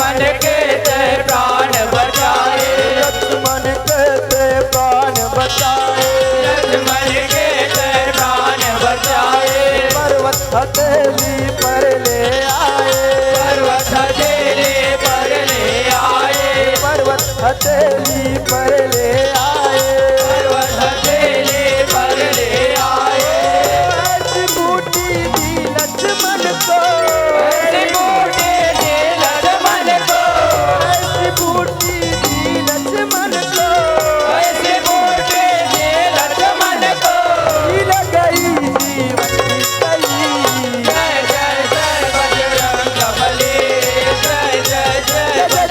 लक्ष्मण के ते प्राण बचाए, लक्ष्मण के ते प्राण बचाए, लक्ष्मण के ते प्राण बचाए। पर्वत हथेली पर ले आए, पर्वत हथेली पर ले आए, पर्वत हथेली पर ले आए, पर्वत हथेली पर ले आए। ऐसी बूटी दी लक्ष्मण को, ऐसी बूटी दी लक्ष्मण को, ऐसी बूटी दी लक्ष्मण को, ऐसी बूटी दी लक्ष्मण को। मिल गई जीवन की कली। जय जय जय बजरंगबली, जय जय जय जय जय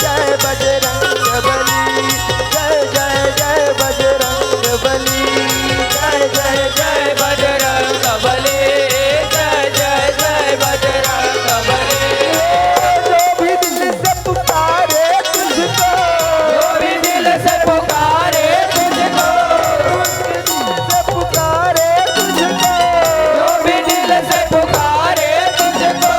जय बजरंगबली, जय जय जय बजरंगबली, जय जय जय बजरंगबली, जय जय जय बजरंगबली। जो भी दिल से पुकारे तुझको, जो भी दिल से पुकारे तुझको, से पुकारे तुझको, जो भी दिल से पुकारे तुझको।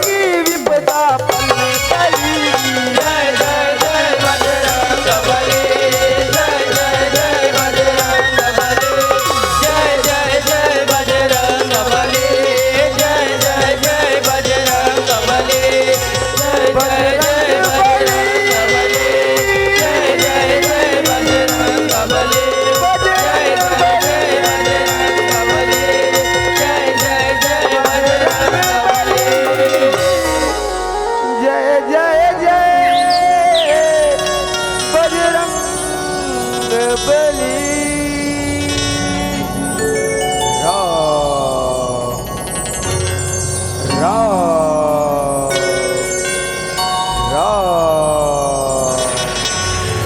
की विपदा पल में टलेगी। जय जय जय बजरंगबली, जय जय जय बजरंगबली, जय जय जय बजरंगबली, जय जय जय बजरंगबली, जय जय जय बजरंगबली, जय जय जय बजरंगबली, जय जय जय बजरंगबली। जय जय जय बजरंगबली। राम राम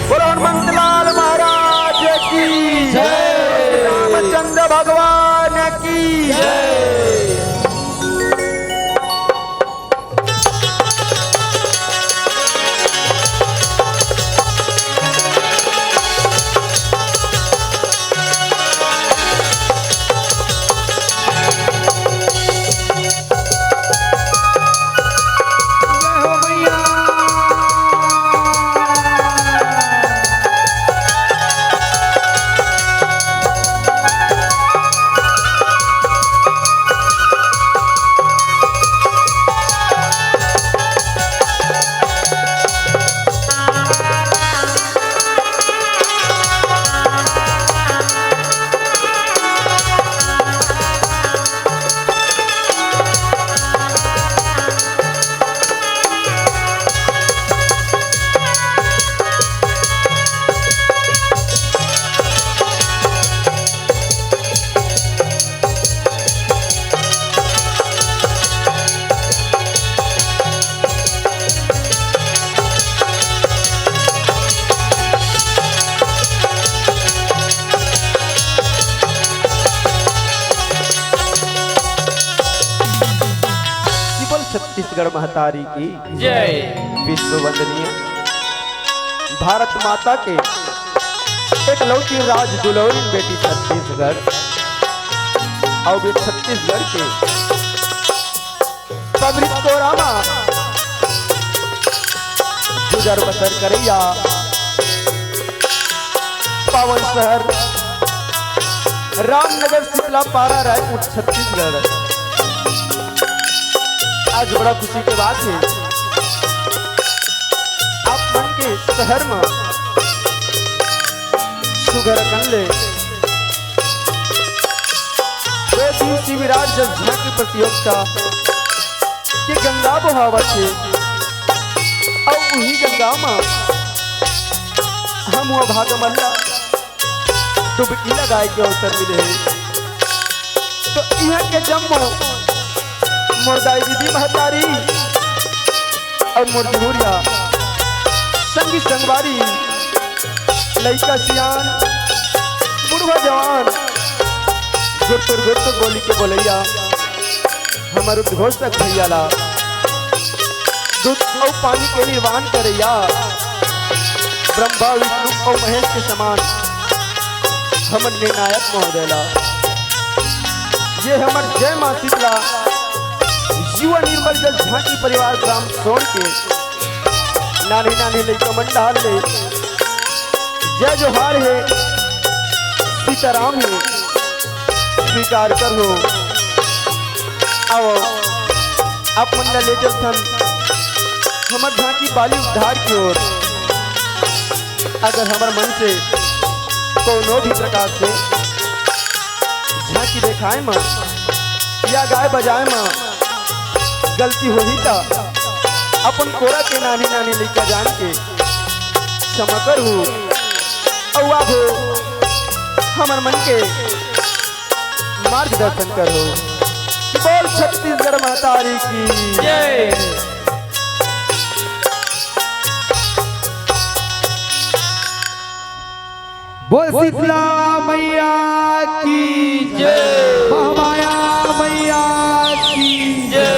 बोलो हनुमंत लाल महाराज की जय। रामचंद्र भगवान की जय। छत्तीसगढ़ महतारी की जय। विश्व वंदनीय भारत माता के एकलौती राज दुलौरी बेटी छत्तीसगढ़ और वे छत्तीसगढ़ के पब्लिक कोरामा गुजर बसर करैया पावन शहर रामनगर शीतला पारा रायपुर छत्तीसगढ़। आज बड़ा खुशी की बात है आप मन के शहर में सुगर कनले दो दिवसीय विराट जब झांकी प्रतियोगिता के गंगा बहावत है और वही गंगा में हम वो भागमल्ला डुबकी लगाए के अवसर मिले तो यहाँ के जम्मू मोरदाई दीदी महतारी और मुरझुरिया संगी संगवारी लड़का सियान बुढ़वा जवान गुरतुर गुरतुर बोली के बोलैया हमारे उद्घोषक भैया ला दूध और पानी के निर्वाण करैया ब्रह्मा विष्णु और महेश के समान हमर निर्णायक महोदय ला ये हमर जय माँ शीतला युवा निर्मल जल झांकी परिवार ग्राम सोन के नानी नानी लड़का मंडाल ले जय जोहार है सीताराम है स्वीकार कर हो आओ आप मंडल ले चल थन हमर झांकी बाली उद्धार की ओर अगर हमार मन से कोनो भी प्रकार से झांकी दिखाए मां या गाय बजाए मां गलती हो ही था अपन कोरा के नानी नानी लिखा जान के क्षमा कर हूँ और आप हमार मन के मार्गदर्शन करो। बोल छत्तीसगढ़ महतारी की जय। बोल शीतला मैया की जय। महामाया मैया की जय।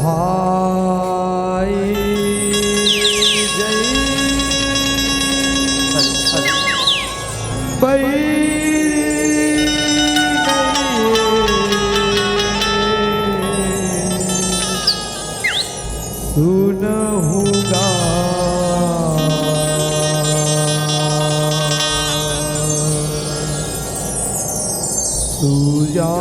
भाई जय सुनहुगा सुजा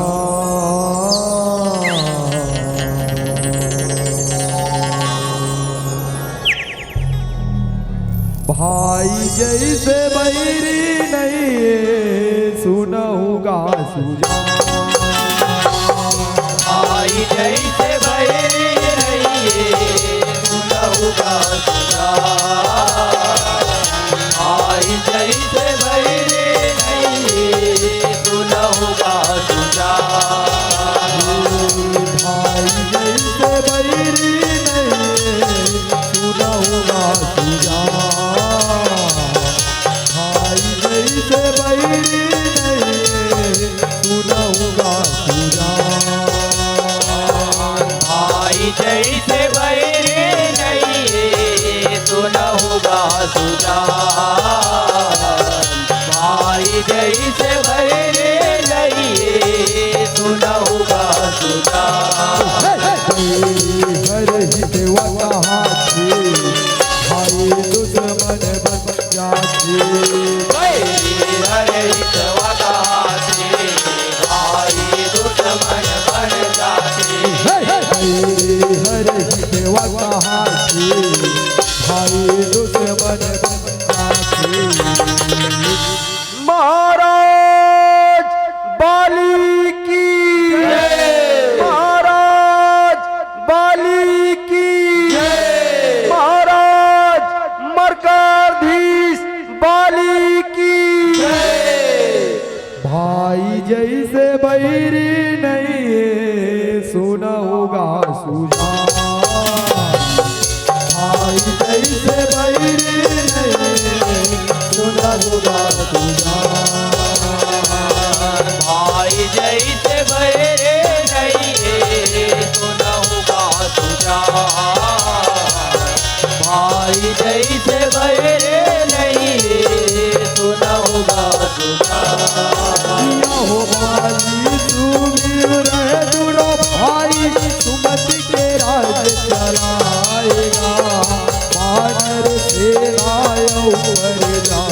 भाई जैसे बैरी नहीं सुनहुगा सुजा आई जैसे बैरी रहिए सुनहुगा सुजा। आई जैसे बैरी रहिए सुनहुगा सुजा। भाई जैसे बैरी नहीं सुनहुगा सुजा भाई जैसे बैरी नहीं सुनहुगा सुजा आई जैसे बैरी रहिए सुनहुगा सुजा। आई जैसे बैरी रहिए सुनहुगा सुजा। हर हितवा हाथी भाई दुश्मन बन जाती हरे हितवा गाते भाई दुश्मन बन जाते। हर हितवा हाथी भाई दुश्मन बन जाती महाराज बाली की महाराज बाली की महाराज मरकरधीश बाली की भाई जैसे बैरी नहीं सुना होगा सुजा भाई जैसे बैरी नहीं सुना होगा सुजा भाई जैसे बैरे रहिए सुनहुगा सुजा। भाई जैसे बैरे रहिए सुनहुगा सुजा। हो भाई सुमीर रहे जुड़ो भाई सुमति के राज चलाएगा बानर सेना ऊपर जा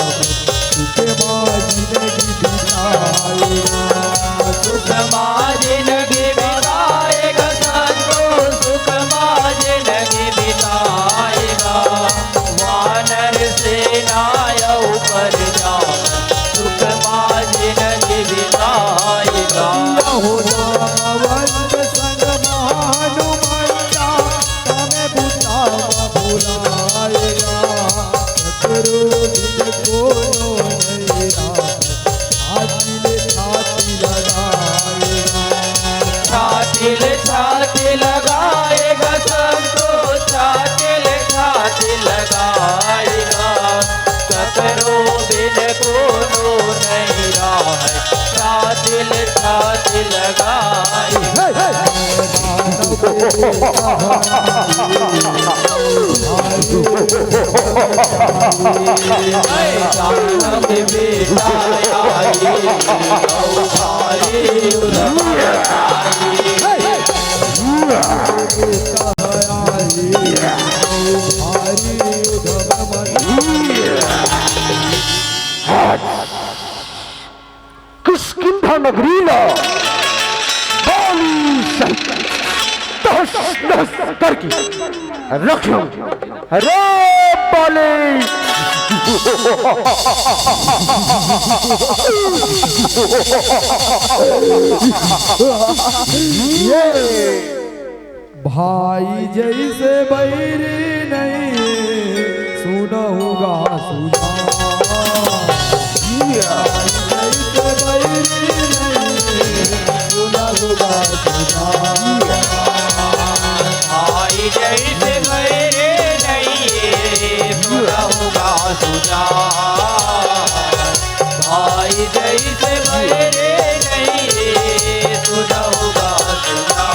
सुखे बाजिन बिताएगा समाज नगी बिताएगा संतो सुख माज नगी बिताएगा। वानर सेना ऊपर जा सुख माज नगी बिताएगा। हो जावंत संग महानुमंता तमें बुता बुलाएगा करो दिन को नहीं छाती लगाएगा छाती लगाएगा सबको छाती लगाएगा। ककरो बिन कोनो नहीं रहा छाती लगाएगा। दानव बेटा आई भाई किष्किंधा नगरीला बाली तहस नहस करके रख लो। अरे बाले भाई जैसे बैरी नहीं सुनऊगा सुना, जैसे बैरी नहीं सुनऊगा सुना, भाई जैसे मेरे नहीं सुना होगा सुना, भाई जैसे मेरे नहीं सुना होगा सुना।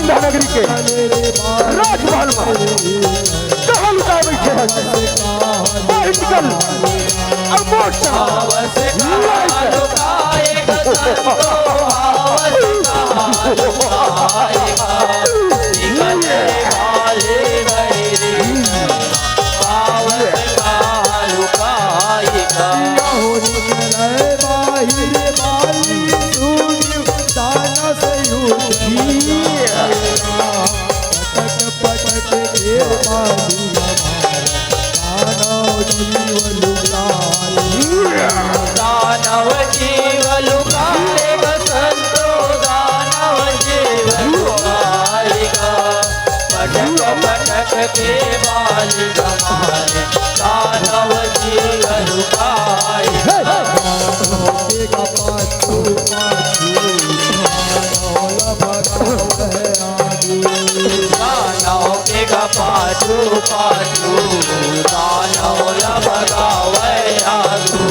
नगरी के राजमहल में कहाँ लुका बैठे हैं? बाहर निकल और मोड़ आवस कहाँ लुकाएगा संतो, आवस कहाँ लुकाएगा, निकलने वाले गैरी आवस कहाँ लुकाएगा। दानव जीव लुकाएगा संतो, दानव जीव लुकाएगा, पटक पटक के बाल गमारे दानव जीव लुकाएगा। दानव के पाछू पाछू दानव भगावे आगू,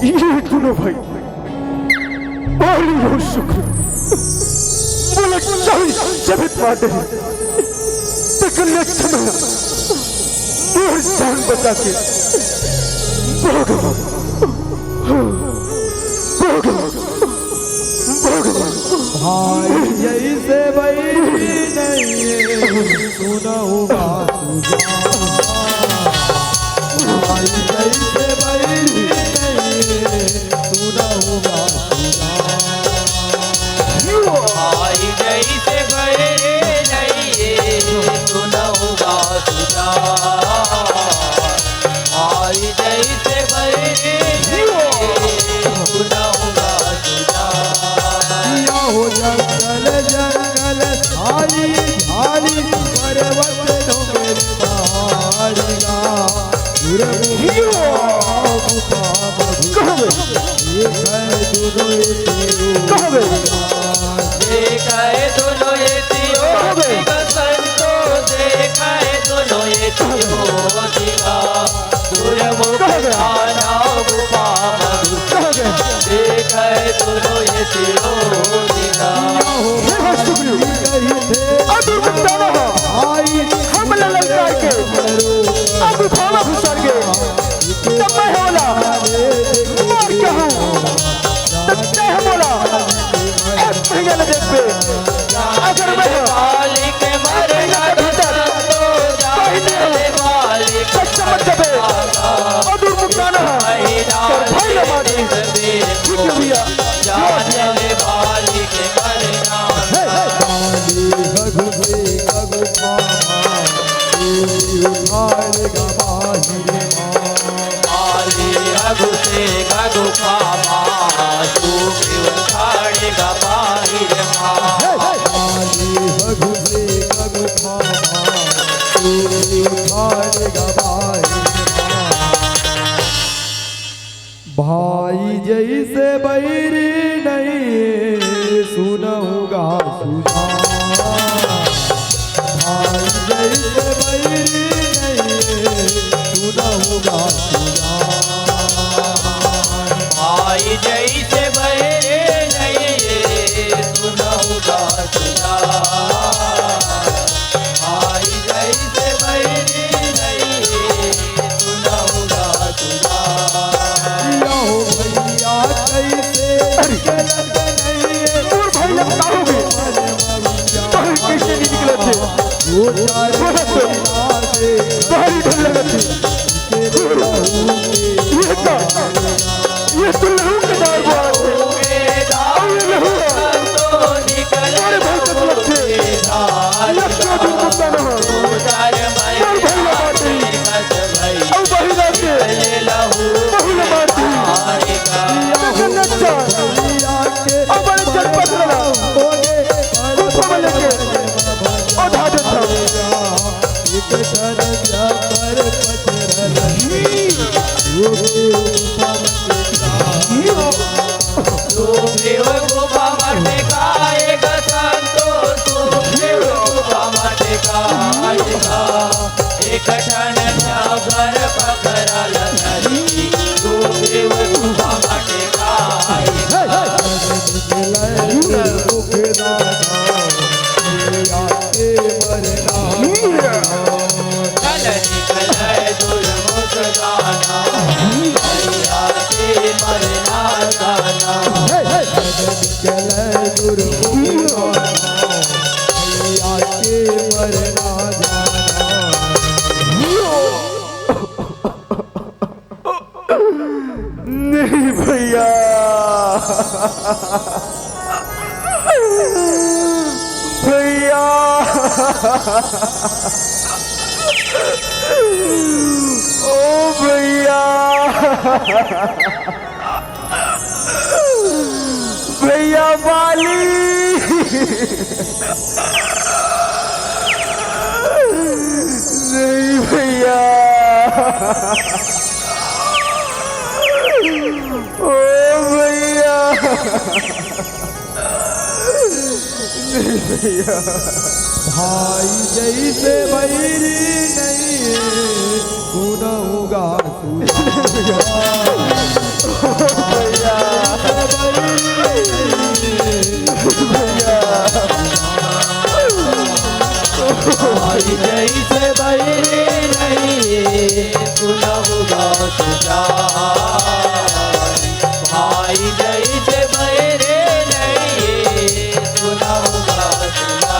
ये दोनों भाई बाली और शुक्र बोले जब मारते तकल्ले समय और जान बचा के भाई जैसे बैरी नहीं सुनऊगा सुना, भाई जैसे बैरी नहीं सुनऊगा सुना, भाई जैसे मेरे नहीं सुना होगा सुना, भाई जैसे मेरे नहीं सुना होगा सुना। हो जंगल जंगल थाली थाली पर्वत डोंगर पहाड़िया देखाए दोनों ये तियो संतो, देखाए दोनों ये तियो दिगा, दुर्मुख खाना गुफा मधु, देखाए दोनों ये तियो दिगा। हम ललकार के अब भाला घुसर गए तब मैं होला मार क्या हूँ तब मैं बोला एक महीने देख पे अगर मैं मालिक मरेगा भीतर तो जाने मालिक समझ जबे अदूर मुकाना है और भाई ना मारे ठीक है भैया जाने मालिक मरेगा। घुसेगा गुफा माँ तू क्यों उखाड़ेगा बाहिर भाई जैसे बैरी नहीं सुनऊगा सुना, भाई जैसे बैरी नहीं सुनऊगा सुना, भारी ढल लगती ये का ये तो लहू के दार बात है और ये लहू अरे भाई तो लगते लगते दिन कुत्ता न हो और भाई लगाते और भाई लगाते बहु लगाते जगन नच्चा और बड़े चल पकड़ा कुत्ता में लेके और धाजन था नहीं भैया भैया ओ भैया भैया बाली नहीं भैया ओ भैया नहीं भैया भाई जैसे बैरी नहीं सुनऊगा भैया जैसे बैरे नहीं सुनऊगा तुझा भाई जैसे बैरे नहीं सुनऊगा तुझा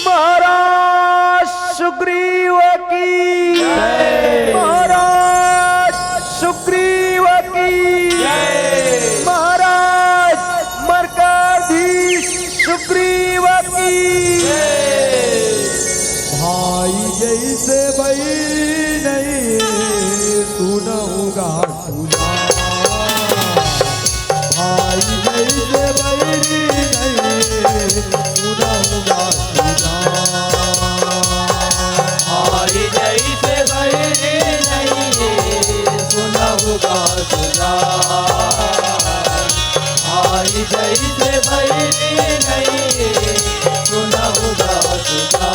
महाराज सुग्रीव की महाराज सुग्रीव की महाराज मरकाधीश सुग्रीव की भाई जैसे बैरी नहीं सुनऊगा सुना भाई जैसे बैरी नहीं सुनऊगा सुना भाई जैसे बैरे नहीं सुनऊगा तुझा भाई जैसे बैरे नहीं सुनऊगा तुझा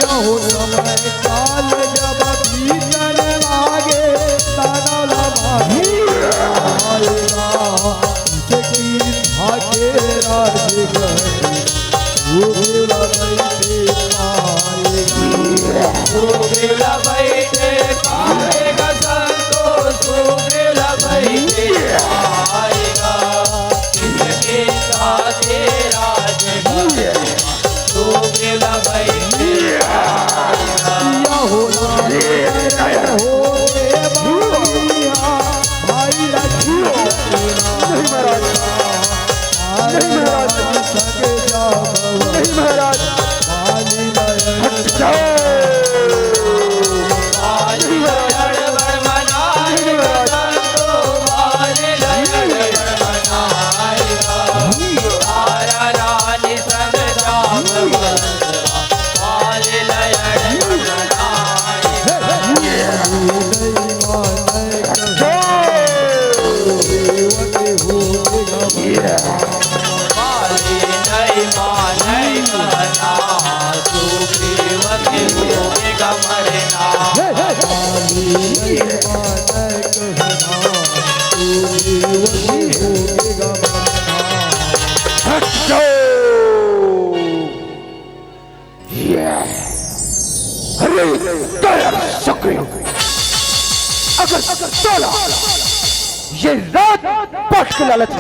यहो समय काल जब बीतन लागे ताना आएगा जगी भागे राज गए वो बैठे पाएगी बैठे सुग्रीव बैठे या हो रे भैया भाई रखी नहीं महाराज, नहीं महाराज, सके जाओ नहीं महाराज, पानी नयन जाओ वाली लयन बरमनाए संतो वाली लयन बरमनाएगा तारा रानी संग जामवंत वाली लयन बरमनाएगा वाली नहीं माने कहना सुग्रीव के होएगा मरना अगर साला ये रात पट के लालच है,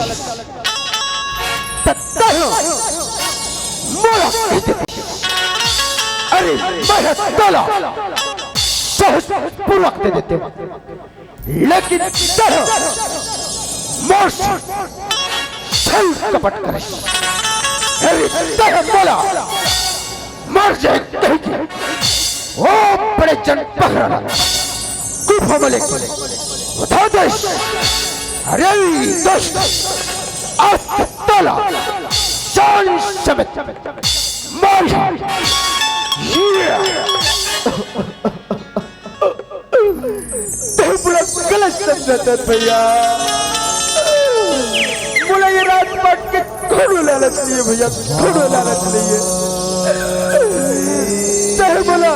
मोरा कहते थे। अरे मेरा साला पूर्वक दे देते, लेकिन मोर छल कपट करे। अरे बोला मर जाए कहीं, ओ बड़े जन पकड़ा गुफा मलिक बता दे। अरे दोस्त आज ताला जान समेत मार पूरा गलत समझता भैया। बोला ये रात पट के थोड़ा लालच लिए भैया, थोड़ा लालच लिए। बोला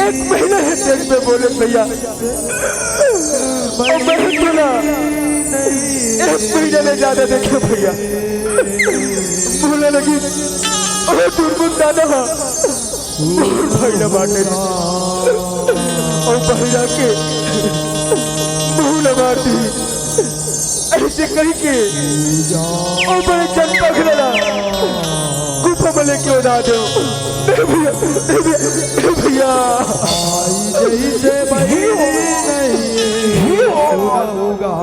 एक महीना है तेज पे बोले भैया, और मैं बोला एक महीने में ज्यादा देखे भैया। बोला लगी अरे दुर्गुण दादा भाई न बांटे और भैया के मुंह लगा दी ऐसे करके और बड़े जन पकड़ा गुफा में लेके उड़ा दो भैया। जैसे बही नहीं होगा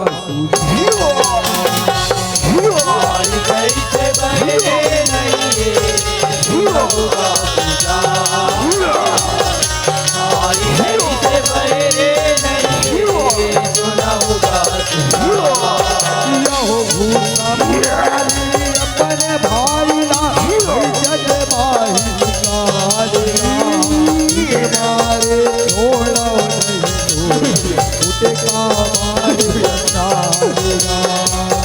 वाली कैसे बहे नहीं होगा वाली कैसे बहे नहीं सुना होगा हो भूसा अपने भाई ना जज भाई मारे छोड़ा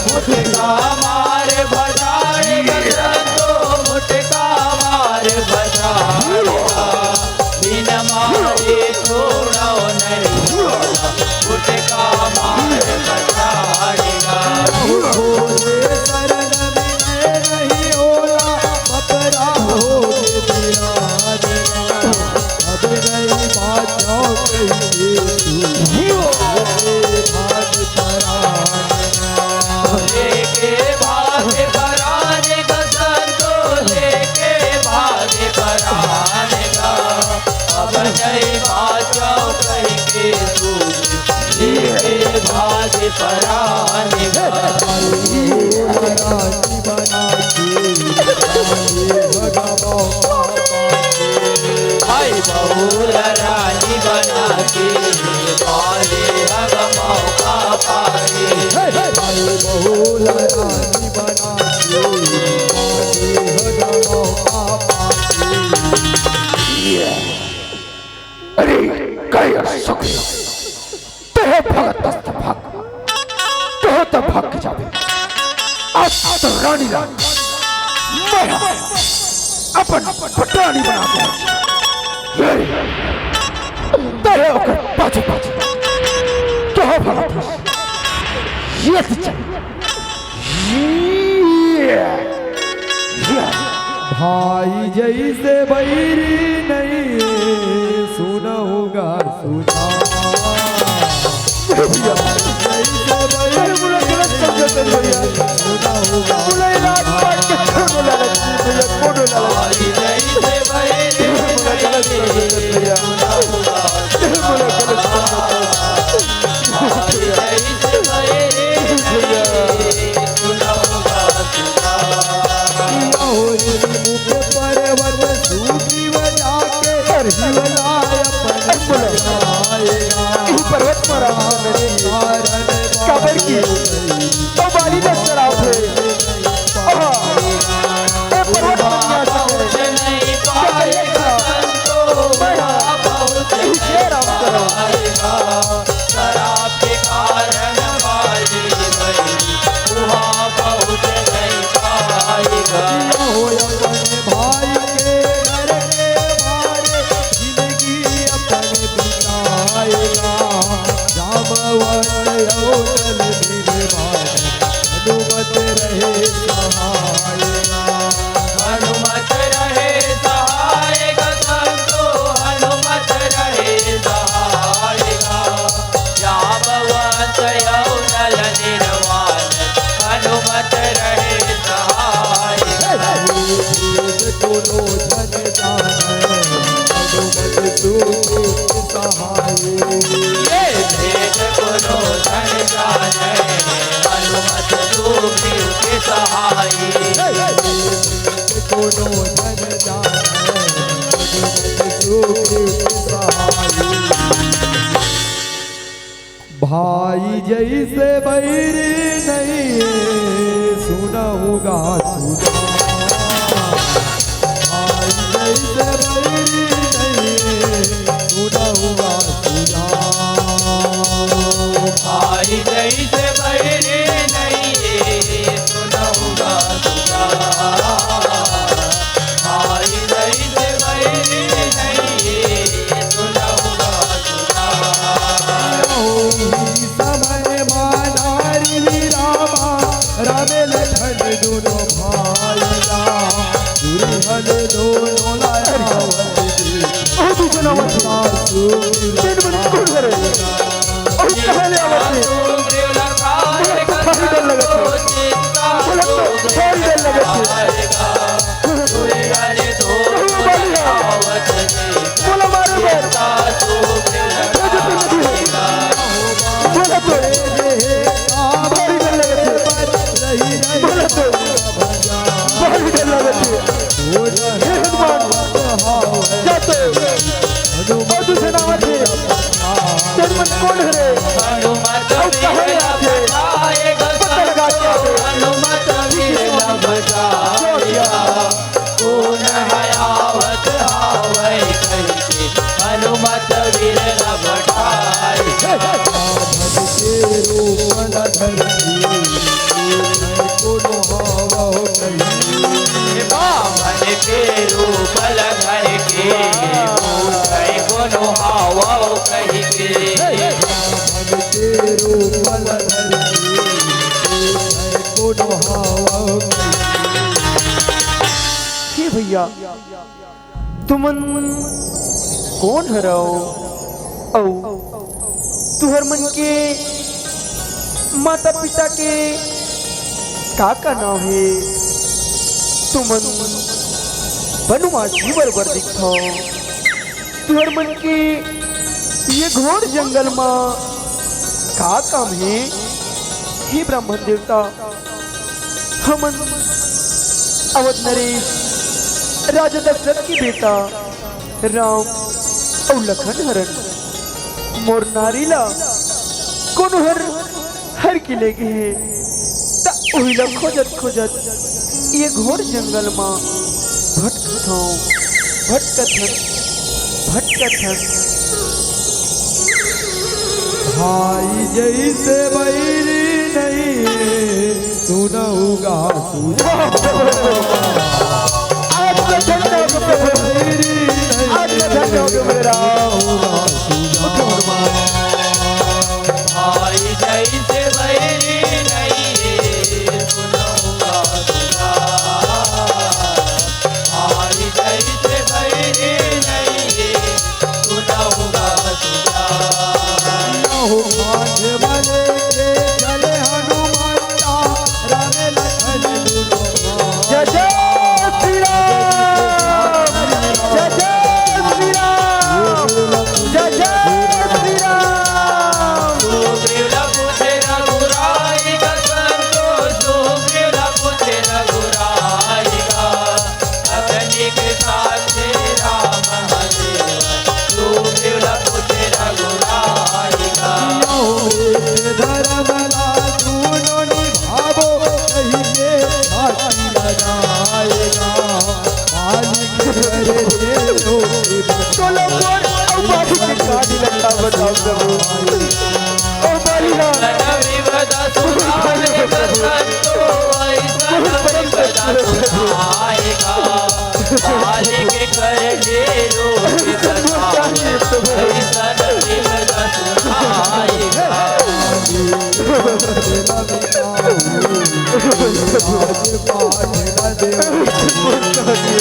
मुटका मारे भजाएगा तो मुटका मारे भजाएगा बिन मारे छोड़ा नहीं मुटका मारे भजाएगा शरण में नहीं होला बकरा हो अब नहीं बाजो लेके भागे पराने का संतो लेके भागे पराने का अब नहीं बाजाओ कहीं के दूर लेके भागे पराने का रानी बना के भाई बहुल रानी बना के पाले हग मौका पाए बहुल रानी बना के अरे क्या सुग्रीव तेरे भगत दस्त भाग तो भाग के जावे। आज तो रानी रानी मैं अपन पटानी बना के तेरे होकर पाछे पाछे क्या भगत ये भाई जैसे बैरी नहीं सुना होगा सुना जैसे बैरी सुना होगा हनुमत रहे सहाय गा संतो हनुमत रहे सहाय गा जामवंत यौनल निर्वाण हनुमत रहे सहाय ये भेद गुरु धन जाने हनुमत सुग्रीव के सहाय भाई जैसे बैरी नहीं सुनऊगा सुना भाई जैसे बैरी नहीं सुनऊगा सुना भाई जैसे बैरी नहीं सुनऊगा सुना भाई जैसे बैरी नहीं सुनऊगा सुना समय मानारी रामा रामे लखन दोनों भाईया दुर्हन दोनों लाया सुग्रीव लखाए हनुमत हनुमत वीर लभटाई बामन के रूप लधर के पूछै कोनो हावौ कहि के हे भैया तुमन कौन हराओ औ तुहर मन के माता पिता के का नाम है तुमन बनवासी बरबर दिखो तुहर मन के ये घोर जंगल में का काम है हे ब्राह्मण देवता हमन अवध नरेश राजा दशरथ की बेटा राम और लखन हरन मोर नारीला कोनो हर के ले गए ता ओहिला खोजत खोजत ये घोर जंगल में भटकत भाई जैसे बैरी नहीं सुनऊगा सुना आज तो झंडा को आज तो झंडा को मेरा भाई जैसे बैरी नहीं सुनऊगा सुना भाई जैसे बैरी नहीं सुनऊगा सुना बने के चले हनुमंता रामे लखन दोनों जय जय श्री राम जय जय श्री राम जय जय श्री राम सुग्रीव लपुते रघुराई का संतो सुग्रीव लपुते रघुराई का अग्नि के साथ राम हदेव सुग्रीव लपुते रघुराई का धर्मला दोनों निभावो कहिए साथी लगाएगा मालिक करे लो चलो और बाकी की गाड़ी लगता बताओ सब ओ बलिया विवदा सुनाने का संतो ऐसा विवदा सुनाएगा मालिक कर ले लो ऐसा विवदा सुनाएगा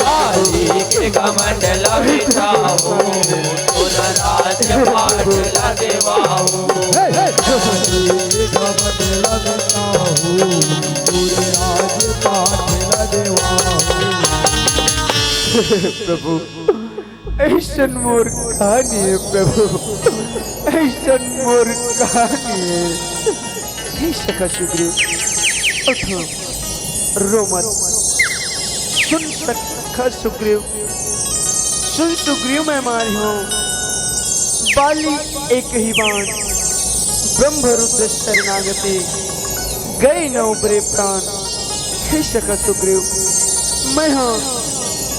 बाली के कमंडल बिछाओ तुर राजपाट ला देवाओ प्रभु ऐसन मोर कहानी है प्रभु, ऐसन मोर कहानी है। हे सखा सुग्रीव उठो, रो मत। सुन सखा सुग्रीव, सुन सुग्रीव मैं मारी हूँ। बाली एक ही बाण ब्रह्मरुद्र शरणागति गए न उबरे प्राण। हे सखा सुग्रीव मैं हाँ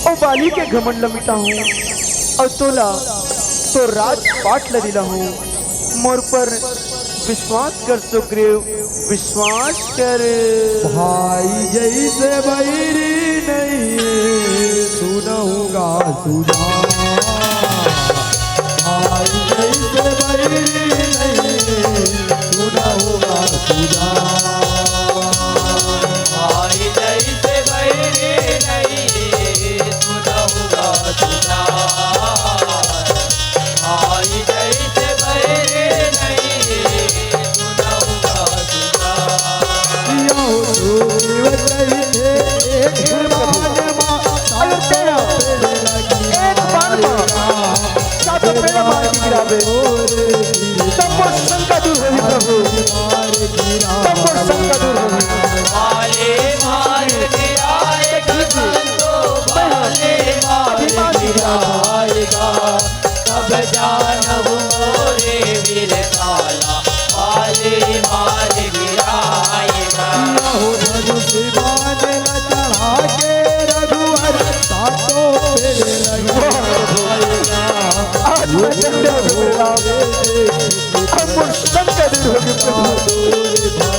ओ बाली के घमंड मिटा हूँ और तोला तो राजपाट लदिला हूँ। मोर पर विश्वास कर सुग्रीव, विश्वास कर। भाई जैसे बैरी नहीं सुनूंगा सुना, भाई जैसे बैरी नहीं सुनूंगा सुना, भाई जैसे बैरी नहीं सुनूंगा सुना, भाई जैसे बैरी नहीं सुनूंगा सुना। एक बाण मार सातों पेड़ मार के गिरावे, तब वो शंका दूर होगी प्रभु, तब वो शंका दूर होगी। बाले मार गिराएगा संतो, बाले मार गिराएगा, तब जानहु मोरे वीर काला, बाले मार गिराएगा। आज मैं झंडे फहरावे, अब वो शंका दूर होगी प्रभु,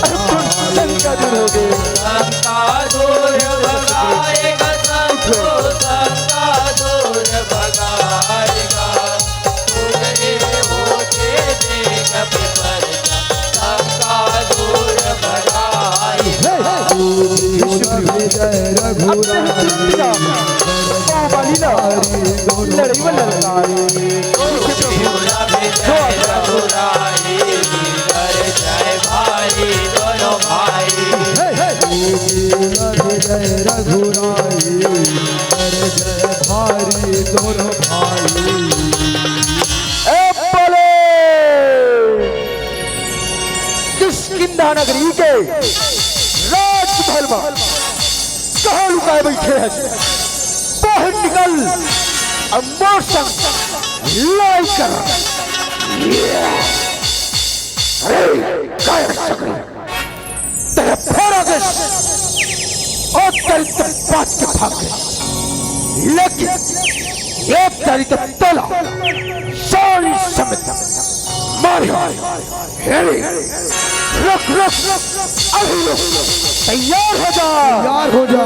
अब वो शंका दूर होगी। शंका दूर भगाएगा संतो, शंका दूर भगाएगा, तुझे होके देख विपरता, शंका दूर भगाएगा। लड़ाई में ललकारी जय भाई दोनों भाई, जय रघुराई जय भारी दोनों भाई। किष्किंधा नगरी के राजमहल में कहाँ लुकाए बैठे हैं? बाहर निकल, अब मौसम लाई कर। अरे काय सकरी तेरे फेरा के और तेरी तो बात के भाग गए, लेकिन एक तेरी तो तोला सारी समेत मारी हेरी। रुक रुक अभी रुक, तैयार हो जा, तैयार हो जा।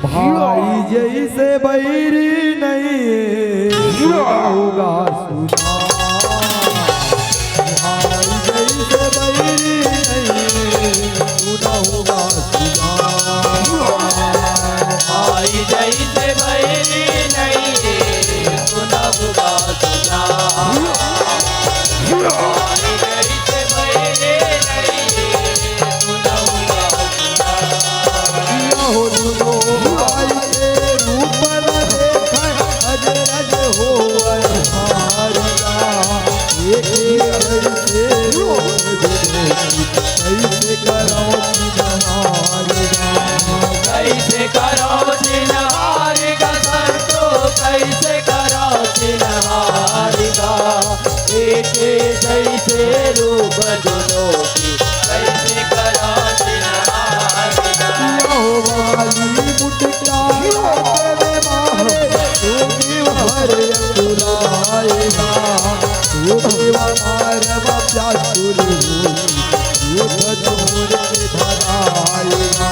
भाई जैसे बैरी नहीं होगा सुना, भाई जैसे बैरी नहीं होगा सुना, भाई जैसे बैरी नहीं सुनहुगा सुना, भाई जैसे बैरी नहीं सुनहुगा सुना। हो दुनो भाई के रूप देखा अजर हो हारिया। बदलो की कैसे करो वाली मुटका तेरे मारे तू भी भर चुराएगा तू भी हमारे बाप्या चुरी युद्ध छोड़ के भगाएगा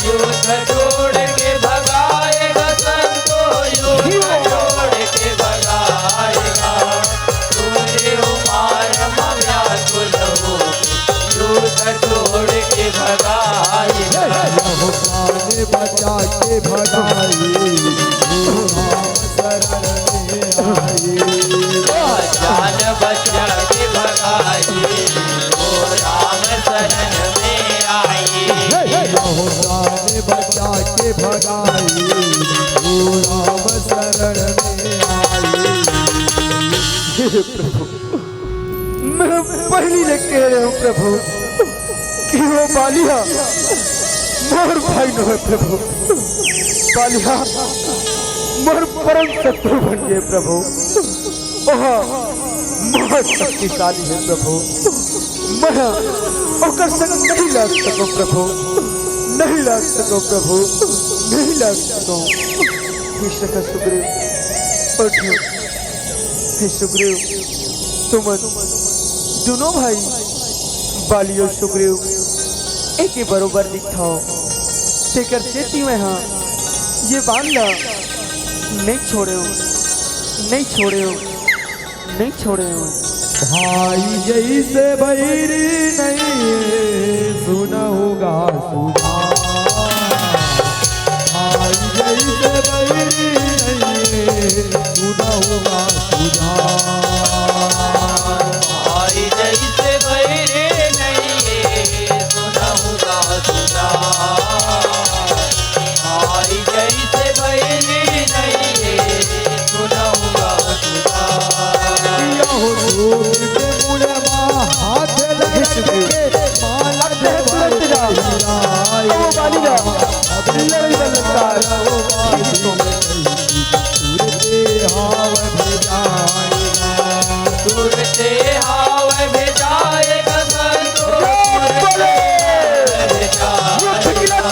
युद्ध छोड़ के भगाएगा संतो युद्ध छोड़ के भगाएगा तुझे उमार मव्या कुलो युद्ध छोड़ के भगाएगा प्राण बचा के भगाए शरण में आए जान बचा के भगाए ओ राम शरण में आई प्राण बचा के भगाए ओ राम शरण में आए हे प्रभु, मैं पहली ले कह रहा हूँ प्रभु कि वो बालिया मोर भाई न है प्रभु। बालिया मोर परम शत्रु बन गए प्रभु। ओह बहुत शक्तिशाली है प्रभु। मैं ओकर संग नहीं लड़ सको प्रभु, नहीं लड़ सको प्रभु, नहीं लड़ सको। हे सुग्रीव उठो, हे सुग्रीव तुम दोनों भाई बाली और सुग्रीव एक ही बरोबर दिखाओ तेकर सेती में। हाँ ये बांध ला, नहीं छोड़े हो, नहीं छोड़े हो, नहीं छोड़े हो। भाई जैसे बैरी नहीं सुना होगा सुना भाई जैसे बैरी नहीं सुना होगा सुना भाई जैसे बैरे नहीं सुनाऊंगा सुना भाई जैसे बैरे नहीं सुनाऊंगा सुना मुड़े माँ हाथ लगे माला तुरंत जा ओ बालिया लड़ी लगता तुरते हाव भेजाएगा संतो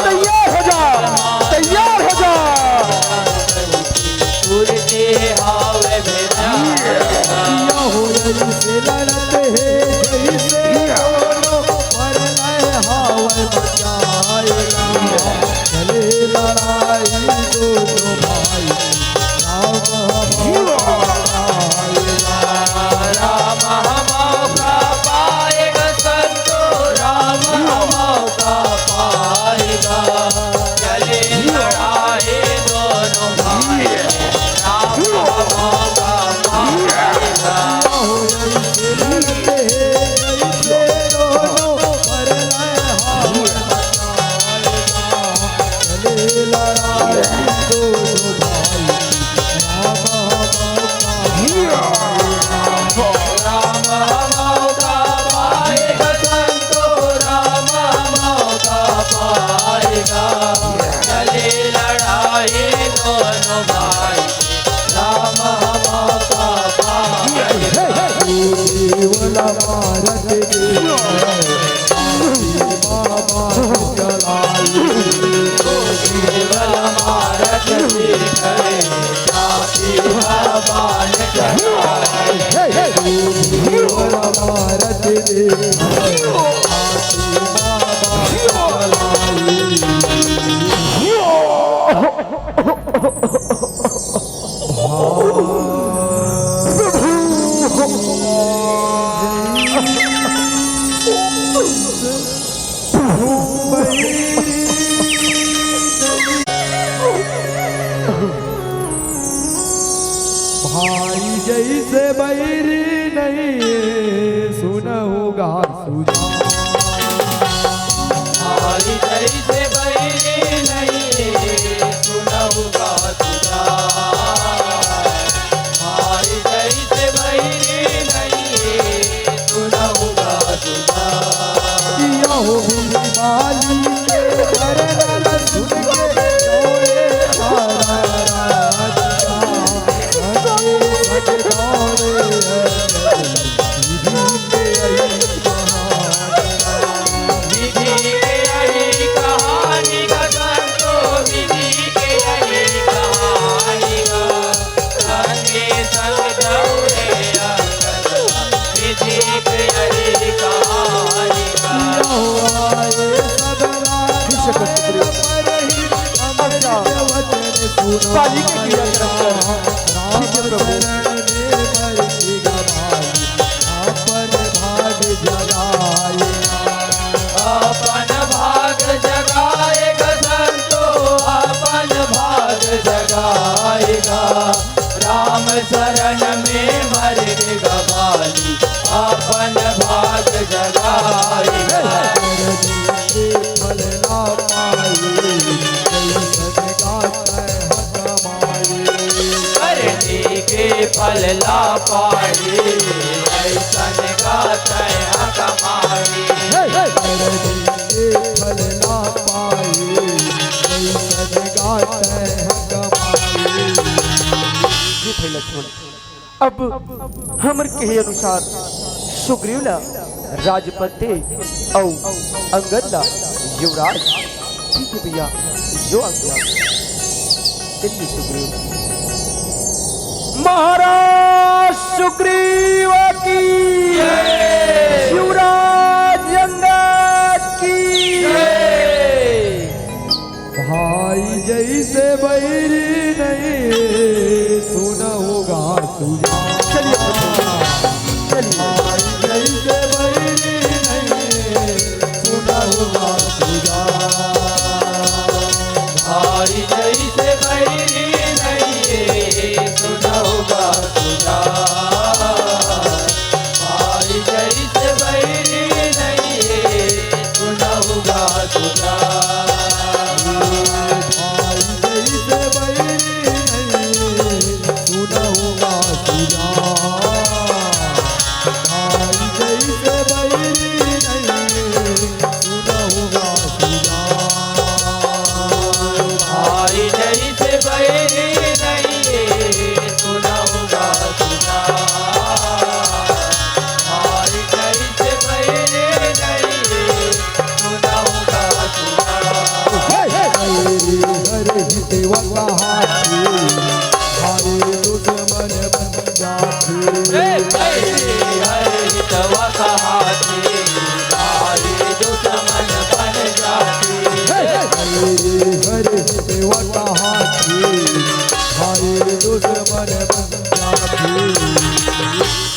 तैयार हो जा, तैयार हो जा। तुरते हाव भेजाएगा से लड़ते हैं जैसे दोनों पर नए हावल बचाएगा चले लड़ाई दोनों भाई राम मौका पाएगा संतो राम मौका पाएगा चले लड़ाए दोनों भाई राम मौका पाएगा लड़ते हैं जैसे दोनों पर नए हावल बचाएगा चले लड़ाई दोनों भाई राम मौका पाएगा संतो राम मौका पाएगा चले लड़ाए दोनों भाई राम मौका पाएगा केवल भारत केवल भारत है काफी भगवान चलाए केवल भारत भाई जैसे बैरी नहीं सुना होगा सुना भाई जैसे बैरी नहीं सुनाऊंगा सुना भाई जैसे बैरी नहीं सुनाऊंगा सुना हो बाली के घर न सुन के रोए तारा राजा सगे सगे दौड़े बाली के कीड़ा तरफ कर। ठीक है प्रभु। अपन भाग जगाएगा संतो अपन भाग जगाएगा राम शरण में मरेगा बाली अपन भाग जगाएगा करने के फल ला पाए ऐसन गाता है कमाई जी थे लक्ष्मण। अब हमर कहे अनुसार सुग्रीव ला राजपते औ अंगद ला युवराज। ठीक है भैया जो आ गया दिल्ली सुग्रीव। महाराज सुग्रीव की युवराज अंगद की भाई जैसे बैरी नहीं सुना होगा तुझा। चलिए चलिए भाई जैसे बैरी नहीं सुना होगा तुझा। भाई जैसे बैरी नहीं सुना होगा तुझा भाई जैसे बैरी नहीं सुना होगा तुझा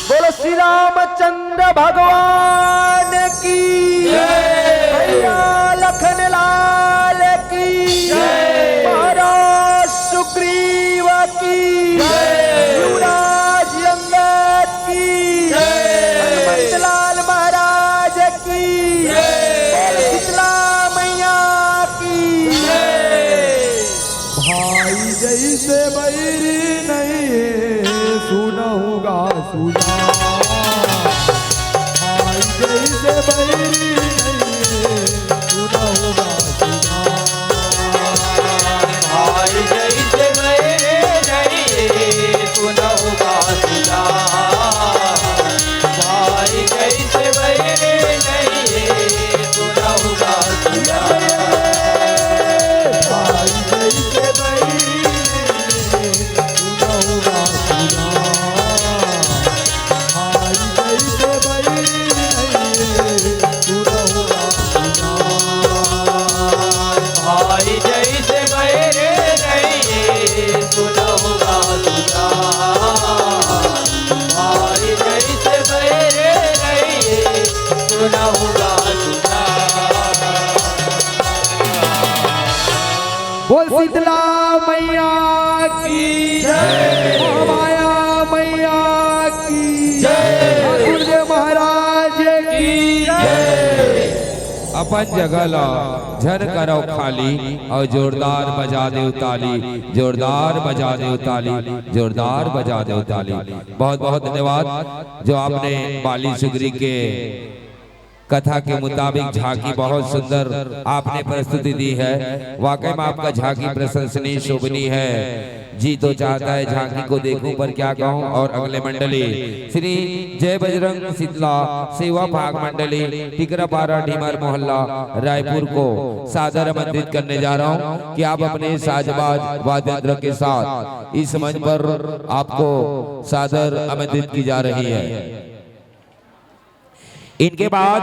बोलो श्री रामचंद्र भगवान की भैया लखन लाल की महाराज सुग्रीव की युवराज अंगद की हनुमंत लाल महाराज की शीतला मैया की। भाई जैसे बैरी नहीं सुना होगा सुना। भाई जैसे बैरी नहीं सुना होगा सुना। भाई जैसे बैरी नहीं सुना होगा तुझा भाई जैसे बैरी नहीं सुना होगा तुझा भाई जैसे बैरी नहीं सुना होगा सुना। भाई जैसे बैरी नहीं सुना होगा सुना। भाई जैसे बैरी नहीं सुना होगा तुझा भाई जैसे बैरी नहीं सुना होगा तुझा बोल शीतला मैया की जय, महामाया मैया की जय, ठाकुर महाराज की जय। अपन जगह ला झन करो खाली और जोरदार बजा दे ताली जोरदार बजा दे ताली जोरदार बजा दे ताली। बहुत बहुत धन्यवाद जो आपने बाली सुग्री के कथा के मुताबिक झांकी बहुत सुंदर आपने प्रस्तुति दी है। वाकई में आपका झांकी प्रशंसनीय शोभनीय है। जी तो चाहता है झांकी को देखूं पर क्या कहूं। और अगले मंडली श्री जय बजरंग शीतला सेवा भाग मंडली टिकरापारा ढीमर मोहल्ला रायपुर को सादर आमंत्रित करने जा रहा हूं कि आप अपने साजबाज वाद्ययंत्र के साथ इस मंच पर आपको सादर आमंत्रित की जा रही है। इनके बाद